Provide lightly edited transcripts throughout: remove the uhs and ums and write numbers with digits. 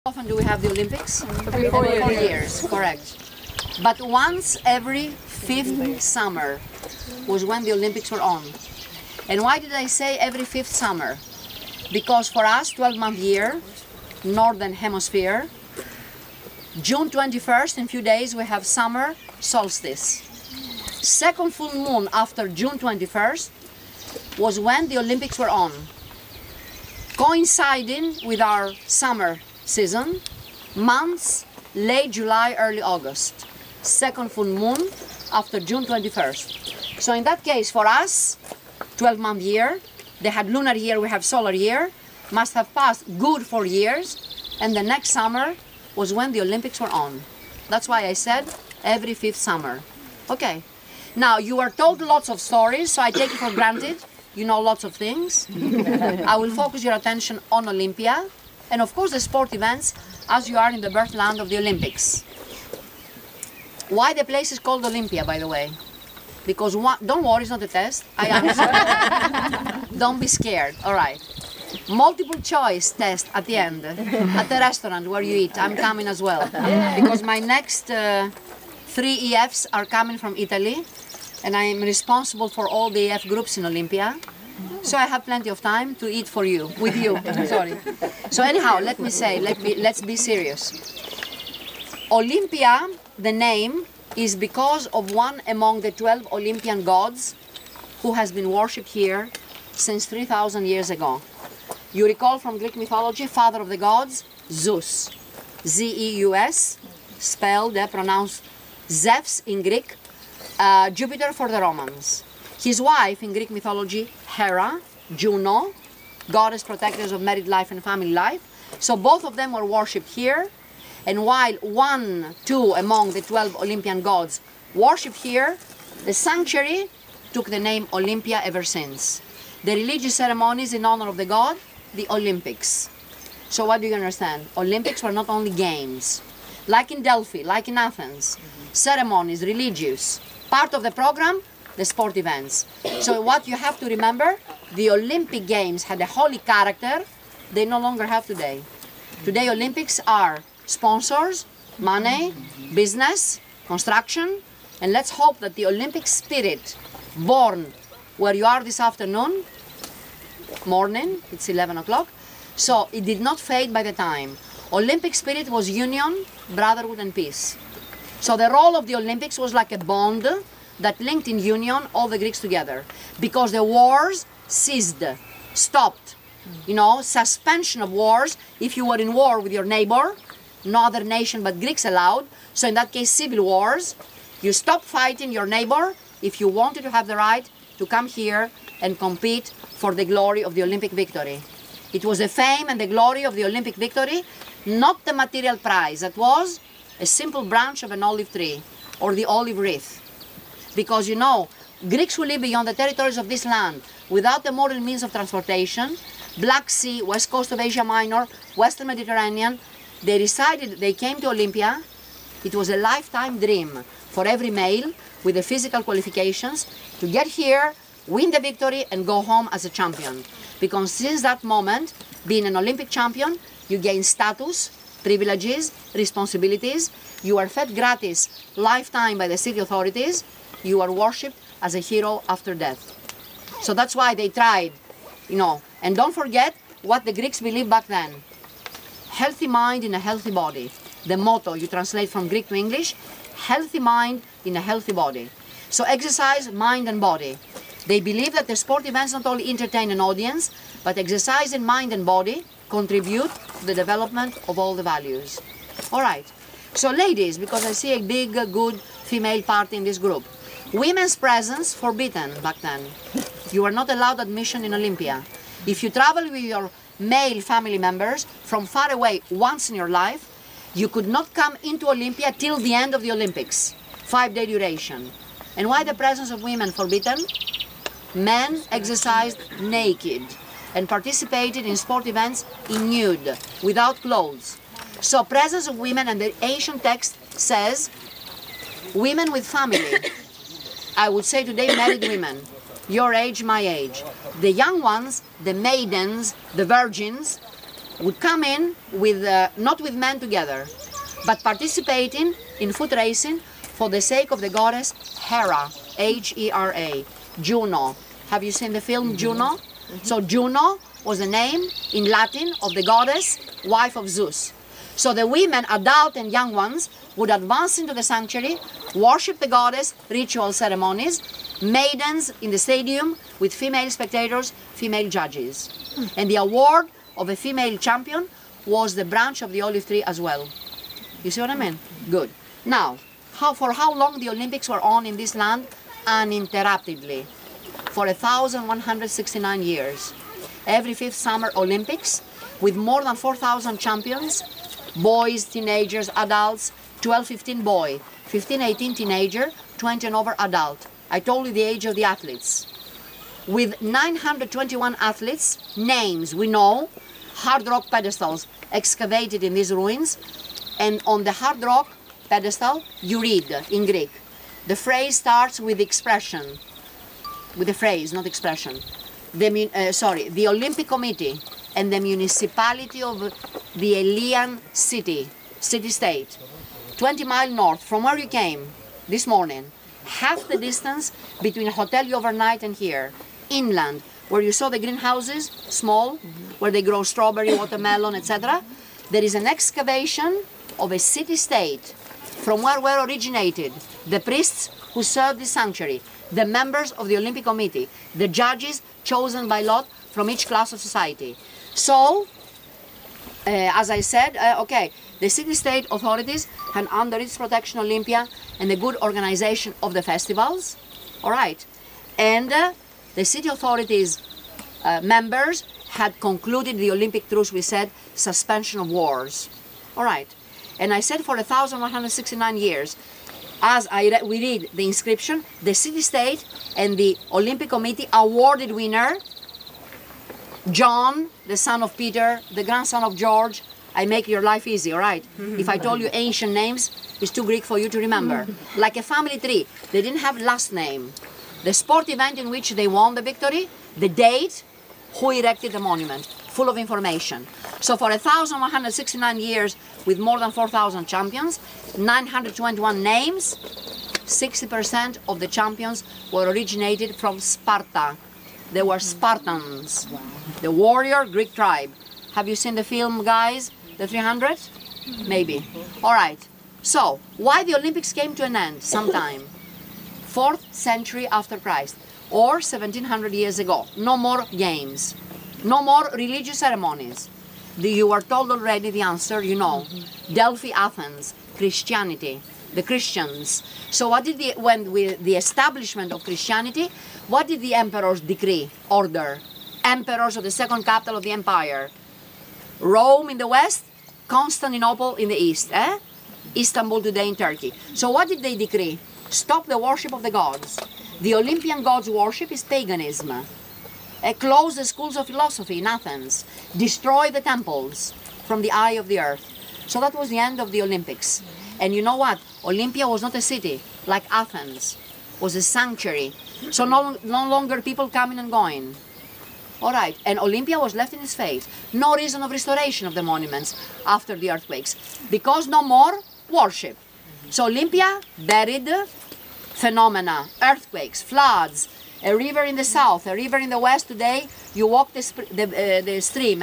How often do we have the Olympics? Every 4 years. 4 years, correct. But once every 5th summer was when the Olympics were on. And why did I say every 5th summer? Because for us, 12-month year, Northern Hemisphere, June 21st, in a few days, we have summer solstice. Second full moon after June 21st was when the Olympics were on, coinciding with our summer season, months, late July, early August. Second full moon after June 21st. So in that case, for us, 12-month year, they had lunar year, we have solar year, must have passed good 4 years, and the next summer was when the Olympics were on. That's why I said every 5th summer. Okay. Now, you are told lots of stories, so I take it for granted. You know lots of things. I will focus your attention on Olympia, and of course the sport events, as you are in the birthland of the Olympics. Why the place is called Olympia, by the way? Because don't worry, it's not a test. I answer. Don't be scared. All right. Multiple choice test at the end, at the restaurant where you eat. I'm coming as well. Because my next 3 EFs are coming from Italy, and I am responsible for all the EF groups in Olympia. So I have plenty of time to eat for you, with you, sorry. So anyhow, let me say, let's be serious. Olympia, the name, is because of one among the 12 Olympian gods who has been worshipped here since 3,000 years ago. You recall from Greek mythology, father of the gods, Zeus. Z-E-U-S, spelled, pronounced Zeus in Greek, Jupiter for the Romans. His wife in Greek mythology, Hera, Juno, goddess protectors of married life and family life. So both of them were worshipped here. And while 2 among the 12 Olympian gods worshipped here, the sanctuary took the name Olympia ever since. The religious ceremonies in honor of the god, the Olympics. So what do you understand? Olympics were not only games. Like in Delphi, like in Athens, ceremonies, religious. Part of the program, the sport events. So what you have to remember, the Olympic Games had a holy character they no longer have today. Today Olympics are sponsors, money, business, construction, and let's hope that the Olympic spirit born where you are this afternoon, morning, it's 11 o'clock, so it did not fade by the time. Olympic spirit was union, brotherhood and peace. So the role of the Olympics was like a bond that linked in union all the Greeks together, because the wars ceased, stopped. You know, suspension of wars. If you were in war with your neighbor, no other nation but Greeks allowed, so in that case civil wars, you stopped fighting your neighbor if you wanted to have the right to come here and compete for the glory of the Olympic victory. It was the fame and the glory of the Olympic victory, not the material prize. That was a simple branch of an olive tree or the olive wreath. Because you know, Greeks who live beyond the territories of this land without the modern means of transportation, Black Sea, west coast of Asia Minor, Western Mediterranean, they came to Olympia. It was a lifetime dream for every male with the physical qualifications to get here, win the victory and go home as a champion. Because since that moment, being an Olympic champion, you gain status, privileges, responsibilities, you are fed gratis lifetime by the city authorities, you are worshipped as a hero after death. So that's why they tried, you know, and don't forget what the Greeks believed back then. Healthy mind in a healthy body. The motto you translate from Greek to English, healthy mind in a healthy body. So exercise, mind and body. They believe that the sport events not only entertain an audience, but exercise in mind and body contribute to the development of all the values. All right. So ladies, because I see a big, good female party in this group. Women's presence forbidden back then. You were not allowed admission in Olympia. If you travel with your male family members from far away once in your life, you could not come into Olympia till the end of the Olympics, 5-day duration. And why the presence of women forbidden? Men exercised naked and participated in sport events in nude, without clothes. So presence of women, and the ancient text says, women with family. I would say today married women, your age, my age. The young ones, the maidens, the virgins, would come in with, not with men together, but participating in foot racing for the sake of the goddess Hera, H-E-R-A, Juno. Have you seen the film Juno? So Juno was the name in Latin of the goddess, wife of Zeus. So the women, adult and young ones, would advance into the sanctuary, worship the goddess, ritual ceremonies, maidens in the stadium with female spectators, female judges. And the award of a female champion was the branch of the olive tree as well. You see what I mean? Good. Now, for how long the Olympics were on in this land? Uninterruptedly. For 1,169 years. Every 5th summer Olympics with more than 4,000 champions, boys, teenagers, adults, 12, 15 boy, 15, 18 teenager, 20 and over adult. I told you the age of the athletes. With 921 athletes, names we know, hard rock pedestals excavated in these ruins, and on the hard rock pedestal you read in Greek. The phrase starts with the expression, with the phrase, not expression. The Olympic Committee and the municipality of the Elian city-state, 20 miles north from where you came this morning, half the distance between a hotel you overnight and here, inland, where you saw the greenhouses, small, where they grow strawberry, watermelon, etc. There is an excavation of a city-state from where were originated the priests who served the sanctuary, the members of the Olympic Committee, the judges chosen by lot from each class of society. So, as I said, the city-state authorities had under its protection Olympia and the good organization of the festivals, all right. And the city authorities members had concluded the Olympic truce, we said, suspension of wars, all right. And I said for 1,169 years, as we read the inscription, the city-state and the Olympic Committee awarded winner, John, the son of Peter, the grandson of George. I make your life easy, all right? If I told you ancient names, it's too Greek for you to remember. Like a family tree, they didn't have last name. The sport event in which they won the victory, the date, who erected the monument, full of information. So for 1,169 years, with more than 4,000 champions, 921 names, 60% of the champions were originated from Sparta. They were Spartans, the warrior Greek tribe. Have you seen the film, guys, the 300? Maybe. All right. So, why the Olympics came to an end sometime? 4th century after Christ, or 1,700 years ago. No more games. No more religious ceremonies. You were told already the answer, you know. Delphi, Athens, Christianity, the Christians. So what did the establishment of Christianity, what did the emperors decree, order? Emperors of the second capital of the empire. Rome in the west, Constantinople in the east, Istanbul today in Turkey. So what did they decree? Stop the worship of the gods. The Olympian gods worship is paganism. Close the schools of philosophy in Athens. Destroy the temples from the eye of the earth. So that was the end of the Olympics. And you know what? Olympia was not a city like Athens. It was a sanctuary. So no longer people coming and going. All right, and Olympia was left in its fate. No reason of restoration of the monuments after the earthquakes, because no more worship. So Olympia buried phenomena, earthquakes, floods, a river in the south, a river in the west. Today, you walk the stream,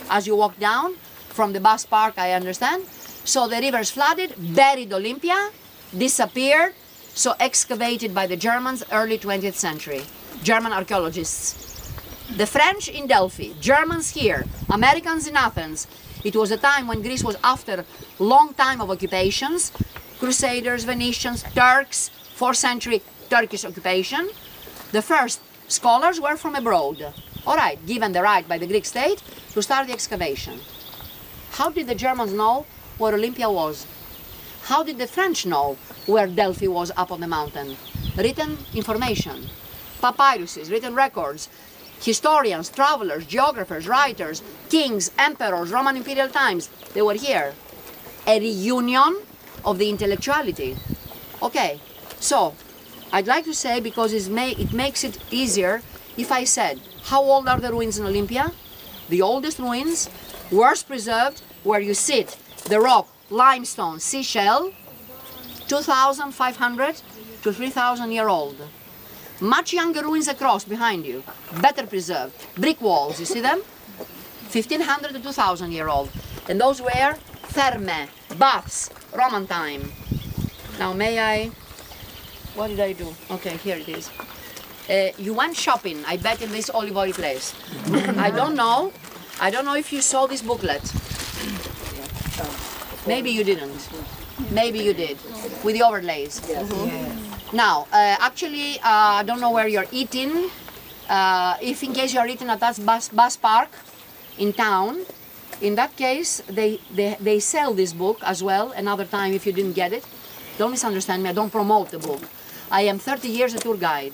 as you walk down from the bus park, I understand. So the rivers flooded, buried Olympia, disappeared, so excavated by the Germans early 20th century, German archaeologists. The French in Delphi, Germans here, Americans in Athens. It was a time when Greece was after long time of occupations, Crusaders, Venetians, Turks, 4th century Turkish occupation. The first scholars were from abroad, all right, given the right by the Greek state to start the excavation. How did the Germans know where Olympia was? How did the French know where Delphi was up on the mountain? Written information, papyruses, written records, historians, travelers, geographers, writers, kings, emperors, Roman imperial times, they were here. A reunion of the intellectuality. Okay, so I'd like to say, because it makes it easier if I said, how old are the ruins in Olympia? The oldest ruins Worst preserved, where you sit, the rock, limestone, seashell, 2,500 to 3,000 year old. Much younger ruins across behind you, better preserved. Brick walls, you see them? 1,500 to 2,000 year old. And those were thermae, baths, Roman time. Now may I, what did I do? Okay, here it is. You went shopping, I bet, in this olive oil place. I don't know if you saw this booklet. Maybe you didn't. Maybe you did, with the overlays. Yes. Now, actually, I don't know where you're eating. If in case you're eating at that bus park in town, in that case, they sell this book as well, another time if you didn't get it. Don't misunderstand me, I don't promote the book. I am 30 years a tour guide.